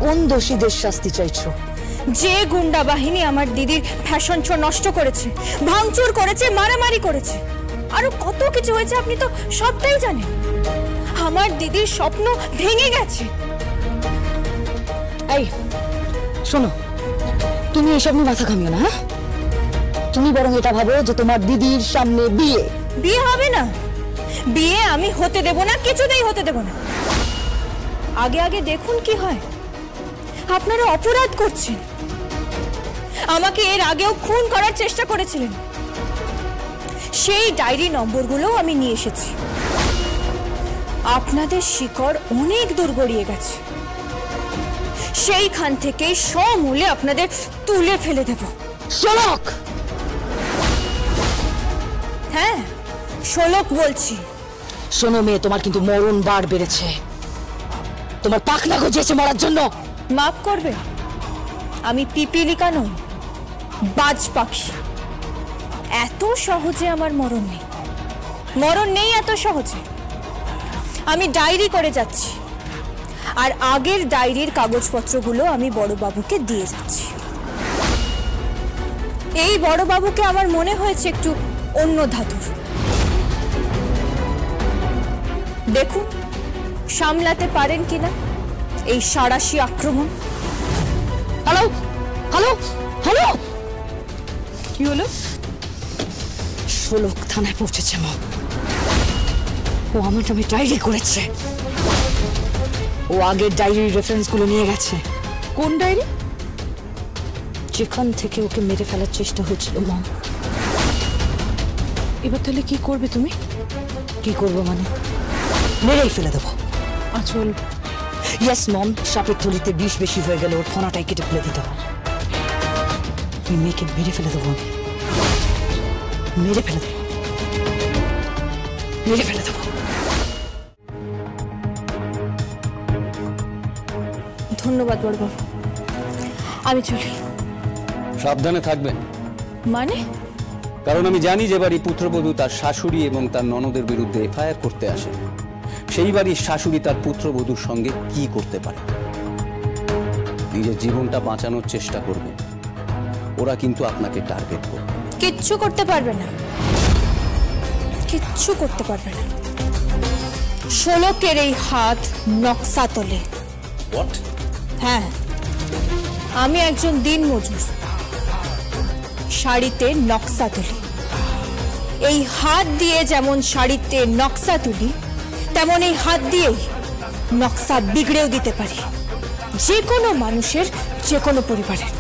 কোন দোষীদের শাস্তি চাইছো? যে গুন্ডা বাহিনী আমার দিদির ফ্যাশন শো নষ্ট করেছে, ভাঙচুর করেছে, মারামারি করেছে, আরো কত কিছু হয়েছে আপনি তো সবটাই জানেন। আমার দিদির স্বপ্ন ভেঙে গেছে। এই শোনো, তুমি এসব নিয়ে মাথা ঘামিও না। হ্যাঁ, তুমি বরং এটা ভাবো যে তোমার দিদির সামনে বিয়ে। বিয়ে হবে না, বিয়ে আমি হতে দেব না, কিছুতেই হতে দেব না। আগে আগে দেখুন কি হয়। আপনারা অপরাধ করছেন। আমাকে এর আগেও খুন করার চেষ্টা করেছিলেন। সেই ডায়েরি নম্বরগুলো আমি নিয়ে এসেছি। আপনাদের শিকড় অনেক দূর গড়িয়ে গেছে। সেইখান থেকে সমূলে আপনাদের তুলে ফেলে দেব। শোলক! হ্যাঁ, শোলক বলছি। শোনো মেয়ে, তোমার কিন্তু মরণ বার বেড়েছে। তোমার পাখনা গজিয়েছে মরার জন্য। মাফ করবে, আমি পিপিলিকা নই, বাজ পাখি। এত সহজে আমার মরণ নেই, মরণ নেই এত সহজে। আমি ডায়েরি করে যাচ্ছি, আর আগের ডায়েরির কাগজপত্রগুলো আমি বড়বাবুকে দিয়ে যাচ্ছি। এই বড়বাবুকে আমার মনে হয়েছে একটু অন্য ধাতুর। দেখুন সামলাতে পারেন কিনা এই সাঁড়াশি আক্রমণ। হ্যালো হ্যালো হ্যালো, কি হলো? শোলক থানায় পৌঁছেছে মা। ও আমার নামে ডায়েরি করেছে। ও আগের ডায়েরির রেফারেন্সগুলো নিয়ে গেছে। কোন ডায়েরি? যেখান থেকে ওকে মেরে ফেলার চেষ্টা হয়েছিল মম। এবার তাহলে কি করবে তুমি? কি করবো মানে? মেরেই ফেলে দেবো। আচল? ইয়েস মম, সাপের থলিতে বিষ বেশি হয়ে গেলে ওর ফোনাটাই কেটে ফেলে দিতে হবে। ওই মেয়েকে মেরে ফেলে দেবো, মেরে ফেলে দেবো, মেরে ফেলে দেবো। ধন্যবাদ বড়বাবু, আমি চলি। সাবধানে থাকবেন। মানে? কারণ আমি জানি যে বাড়ি পুত্রবধূ তার শাশুড়ি এবং তার ননদের বিরুদ্ধে এফআইআর করতে আসে, সেই বাড়ির শাশুড়ি তার পুত্রবধূর সঙ্গে কি করতে পারে। নিজের জীবনটা বাঁচানোর চেষ্টা করবে, ওরা কিন্তু আপনাকে টার্গেট করবে। কিচ্ছু করতে পারবে না, কিচ্ছু করতে পারবে না। শোলকের এই হাত নকশা তোলে। হ্যাঁ, আমি একজন দিনমজুর, শাড়িতে নকশা তুলি। এই হাত দিয়ে যেমন শাড়িতে নকশা তুলি, তেমন এই হাত দিয়েই নকশা বিগড়েও দিতে পারি, যে কোনো মানুষের, যে কোনো পরিবারের।